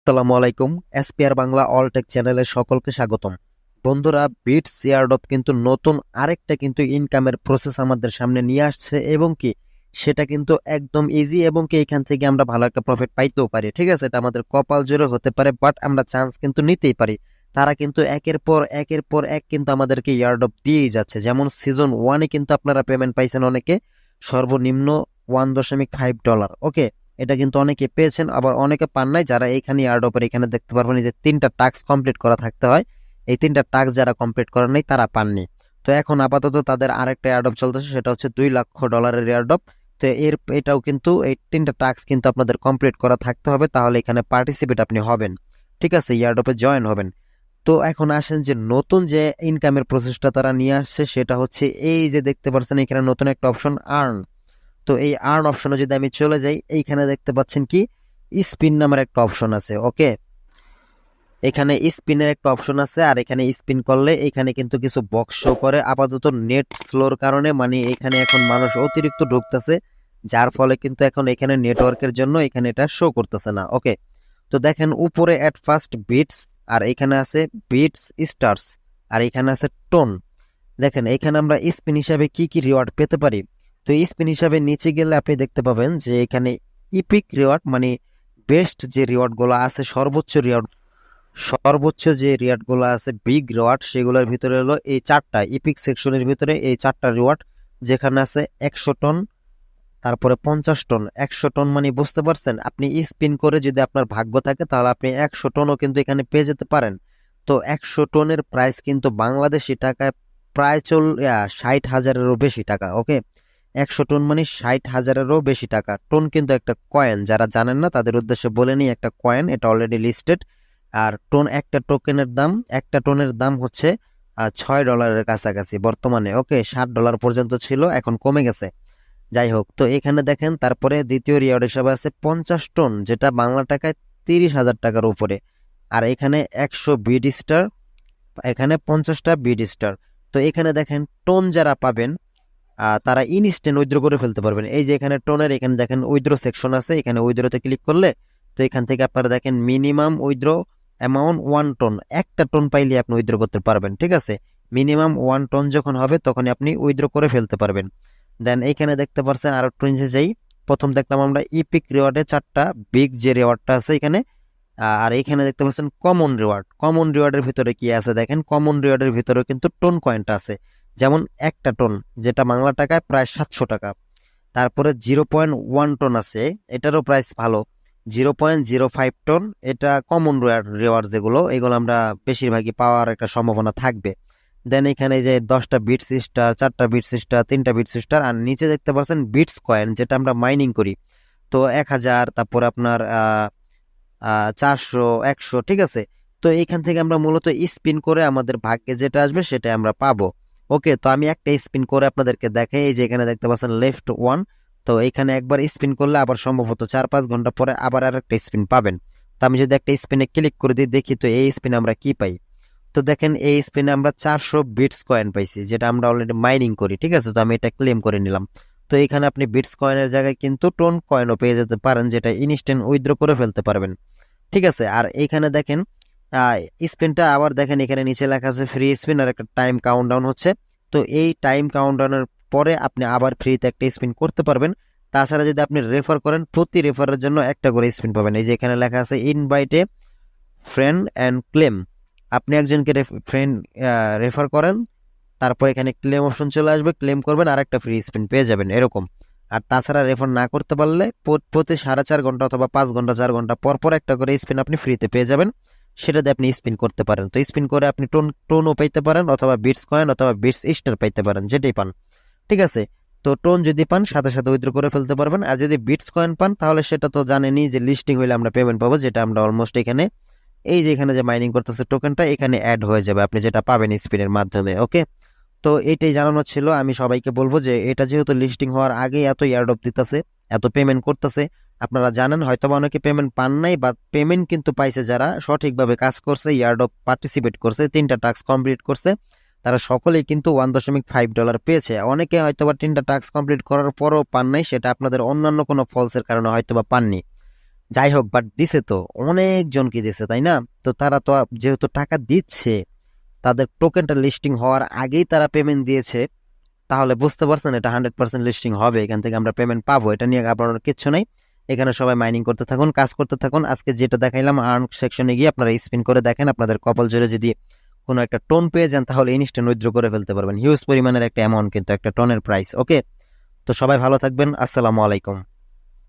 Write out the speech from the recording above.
আসসালামু আলাইকুম। SPR Bangla all take চ্যানেলে সকলকে স্বাগতম। বন্ধুরা, বিটস এয়ারড্রপ কিন্তু নতুন আরেকটা কিন্তু ইনকামের প্রসেস আমাদের সামনে নিয়ে আসছে এবং কি সেটা কিন্তু একদম ইজি এবং কি এখান থেকে আমরা ভালো একটা প্রফিট পাইতেও পারি। ঠিক আছে, এটা আমাদের কপাল জোরে হতে পারে, বাট আমরা চান্স কিন্তু নিতেই পারি। তারা কিন্তু একের পর এক কিন্তু আমাদেরকে এয়ারড্রপ দিয়েই যাচ্ছে। যেমন সিজন ওয়ানে কিন্তু আপনারা পেমেন্ট পাইছেন অনেকে, সর্বনিম্ন $1.5। ওকে, এটা কিন্তু অনেকে পেয়েছেন, আবার অনেকে পান নাই। যারা এইখানে এয়ারড্রপের এখানে দেখতে পারবেন যে 3টা টাস্ক কমপ্লিট করা থাকতে হয়, এই 3টা টাস্ক যারা কমপ্লিট করেন নাই তারা পাননি। তো এখন আপাতত তাদের আরেকটা এয়ারড্রপ চলতেছে, সেটা হচ্ছে $2 লাখ এয়ারড্রপ। তো এটাও কিন্তু এই 3টা টাস্ক কিন্তু আপনাদের কমপ্লিট করা থাকতে হবে, তাহলে এখানে পার্টিসিপেট আপনি হবেন। ঠিক আছে, এয়ারড্রপে জয়েন হবেন। তো এখন আসেন যে নতুন যে ইনকামের প্রসেসটা তারা নিয়ে আসছে, সেটা হচ্ছে এই যে দেখতে পাচ্ছেন এখানে নতুন একটা অপশন আর্ন। তো এই আর্ন অপশনে যদি আমি চলে যাই, এইখানে দেখতে পাচ্ছেন কি স্পিন নামের একটা অপশন আছে। ওকে, এখানে স্পিনের একটা অপশন আছে, আর এখানে স্পিন করলে এখানে কিন্তু কিছু বক্স শো করে। আপাতত নেট স্লোর কারণে মানে এখানে এখন মানুষ অতিরিক্ত ঢুকতেছে, যার ফলে কিন্তু এখন এখানে নেটওয়ার্কের জন্য এখানে এটা শো করতেছে না। ওকে, তো দেখেন উপরে অ্যাট ফার্স্ট বিটস, আর এখানে আছে বিটস স্টার্স, আর এখানে আছে টোন। দেখেন এখানে আমরা স্পিন হিসাবে কি কি রিওয়ার্ড পেতে পারি। তো স্পিন হিসাবে নিচে গেলে আপনি দেখতে পাবেন যে এখানে ইপিক রিওয়ার্ড মানে বেস্ট যে রিওয়ার্ডগুলো আছে, সর্বোচ্চ যে রিওয়ার্ডগুলো আছে বিগ রিওয়ার্ড, সেগুলোর ভিতরে হলো এই 4টা ইপিক সেকশনের ভিতরে এই 4টা রিওয়ার্ড, যেখানে আছে 100 টন, তারপরে 50 টন। 100 টন মানে বুঝতে পারছেন, আপনি স্পিন করে যদি আপনার ভাগ্য থাকে তাহলে আপনি 100 টনও কিন্তু এখানে পেয়ে যেতে পারেন। তো 100 টনের প্রাইস কিন্তু বাংলাদেশি টাকায় প্রায় 60,000-এরও বেশি টাকা। ওকে, 100 টন মানে 60,000-এরও বেশি টাকা। টোন কিন্তু একটা কয়েন, যারা জানেন না তাদের উদ্দেশ্যে বলে নিই, একটা কয়েন, এটা অলরেডি লিস্টেড। আর টোন একটা টোনের দাম হচ্ছে $6 কাছাকাছি বর্তমানে। ওকে, $7 পর্যন্ত ছিল, এখন কমে গেছে। যাই হোক, তো এখানে দেখেন তারপরে দ্বিতীয় রিওয়ার্ড হিসাবে আছে 50 টন, যেটা বাংলা টাকায় 30,000 টাকার উপরে। আর এখানে 100 বিড স্টার, এখানে 50টা বিড স্টার। তো এখানে দেখেন টোন যারা পাবেন তারা ইনস্ট্যান্ট উইথড্র করে ফেলতে পারবেন। এই যে এখানে টোনের এখানে দেখেন উইথড্র সেকশন আছে, এখানে উইথড্রতে ক্লিক করলে তো এখান থেকে আপনারা দেখেন মিনিমাম উইথড্র অ্যামাউন্ট 1 টন, একটা টোন পাইলে আপনি উইথড্র করতে পারবেন। ঠিক আছে, মিনিমাম 1 টন যখন হবে তখনই আপনি উইথড্র করে ফেলতে পারবেন। দেন এইখানে দেখতে পাচ্ছেন আর একটু নিচে যাই, প্রথম দেখলাম আমরা ইপিক রিওয়ার্ডে 4টা বিগ যে রিওয়ার্ডটা আছে এখানে। আর এখানে দেখতে পাচ্ছেন কমন রিওয়ার্ডের ভিতরে কি আছে দেখেন, কমন রিওয়ার্ডের ভিতরে কিন্তু টোন কয়েনটা আছে। যেমন একটা টোন, যেটা বাংলা টাকায় প্রায় 700 টাকা। তারপরে 0.1 টন আছে, এটারও প্রাইস ভালো, 0.05 টন। এটা কমন রিওয়ার্ড যেগুলো, এগুলো আমরা বেশিরভাগই পাওয়ার একটা সম্ভাবনা থাকবে। দেন এখানে যে 10টা বিটস স্টার, 4টা বিটস স্টার, 3টা বিটস স্টার, আর নিচে দেখতে পাচ্ছেন বিটস কয়েন, যেটা আমরা মাইনিং করি। তো 1000, তারপরে আপনার 400, 100। ঠিক আছে, তো এইখান থেকে আমরা মূলত স্পিন করে আমাদের ভাগ্যে যেটা আসবে সেটা আমরা পাবো। ওকে, তো আমি একটা স্পিন করে আপনাদেরকে দেখাই। এই যে এখানে দেখতে পাচ্ছেন লেফট ওয়ান, তো এখানে একবার স্পিন করলে আবার সম্ভবত 4-5 ঘন্টা পরে আবার আর একটা স্পিন পাবেন। তো আমি যদি একটা স্পিনে ক্লিক করে দিই, দেখি তো এই স্পিনে আমরা কি পাই। তো দেখেন এই স্পিনে আমরা 400 বিটস কয়েন পাইছি, যেটা আমরা অলরেডি মাইনিং করি। ঠিক আছে, তো আমি এটা ক্লেম করে নিলাম। তো এখানে আপনি বিটস কয়েনের জায়গায় কিন্তু টোন কয়েনও পেয়ে যেতে পারেন, যেটা ইনস্ট্যান্ট উইথড্র করে ফেলতে পারবেন। ঠিক আছে, আর এইখানে দেখেন স্পিনটা আবার দেখেন, এখানে নিচে লেখা আছে ফ্রি স্পিন, আর একটা টাইম কাউন্টডাউন হচ্ছে। তো এই টাইম কাউন্টডাউনের পরে আপনি আবার ফ্রিতে একটা স্পিন করতে পারবেন। তাছাড়া যদি আপনি রেফার করেন, প্রতি রেফারের জন্য একটা করে স্পিন পাবেন। এই যে এখানে লেখা আছে ইনভাইটে ফ্রেন্ড অ্যান্ড ক্লেম, আপনি একজনকে ফ্রেন্ড রেফার করেন, তারপর এখানে ক্লেম অপশন চলে আসবে, ক্লেম করবেন আর একটা ফ্রি স্পিন পেয়ে যাবেন এরকম। আর তাছাড়া রেফার না করতে পারলে প্রতি 4.5 ঘন্টা অথবা 5 ঘন্টা 4 ঘন্টা পর পর একটা করে স্পিন আপনি ফ্রিতে পেয়ে যাবেন, সেটা দিয়ে আপনি স্পিন করতে পারেন। তো স্পিন করে আপনি টোনও পাইতে পারেন, অথবা বিটস কয়েন অথবা বিটস স্টার পাইতে পারেন, যেটাই পান। ঠিক আছে, তো টোন যদি পান সাথে সাথে উইথড্র করে ফেলতে পারবেন, আর যদি বিটস কয়েন পান তাহলে সেটা তো জানেনই যে লিস্টিং হইলে আমরা পেমেন্ট পাবো, যেটা আমরা অলমোস্ট এখানে এই যে এখানে যে মাইনিং করতেছে টোকেনটা এখানে অ্যাড হয়ে যাবে, আপনি যেটা পাবেন স্পিনের মাধ্যমে। ওকে, তো এইটাই জানানো ছিল। আমি সবাইকে বলবো যে এটা যেহেতু লিস্টিং হওয়ার আগে এত ইয়ারড্রপ দিতেছে, এত পেমেন্ট করতেছে, আপনারা জানেন হয়তো বা অনেকে পেমেন্ট পান নাই, বা পেমেন্ট কিন্তু পাইছে যারা সঠিকভাবে কাজ করছে, ইয়ারড্রপ পার্টিসিপেট করছে, 3টা টাস্ক কমপ্লিট করছে, তারা সকলেই কিন্তু $1.5 পেয়েছে। অনেকে হয়তো বা 3টা টাস্ক কমপ্লিট করার পরও পান নাই, সেটা আপনাদের অন্যান্য কোনো ফলসের কারণে হয়তো বা পাননি। যাই হোক, বাট দিছে তো, অনেকজনকে দিছে, তাই না? তো তারা তো যেহেতু টাকা দিচ্ছে, তাদের টোকেনটা লিস্টিং হওয়ার আগেই তারা পেমেন্ট দিয়েছে, তাহলে বুঝতে পারছেন এটা 100% লিস্টিং হবে, এখান থেকে আমরা পেমেন্ট পাবো, এটা নিয়ে আপনার কিচ্ছু নাই। এখানে সবাই মাইনিং করতে থাকুন, কাজ করতে থাকুন। আজকে যেটা দেখাইলাম আর্ন সেকশনে গিয়ে আপনারা স্পিন করে দেখেন, আপনাদের কপাল জোরে যদি কোনো একটা টোন পেয়ে যান তাহলে ইনস্ট্যান্ট উইথড্র করে ফেলতে পারবেন। হিউজ পরিমাণের একটা অ্যামাউন্ট কিন্তু একটা টনের প্রাইস। ওকে, তো সবাই ভালো থাকবেন, আসসালামু আলাইকুম।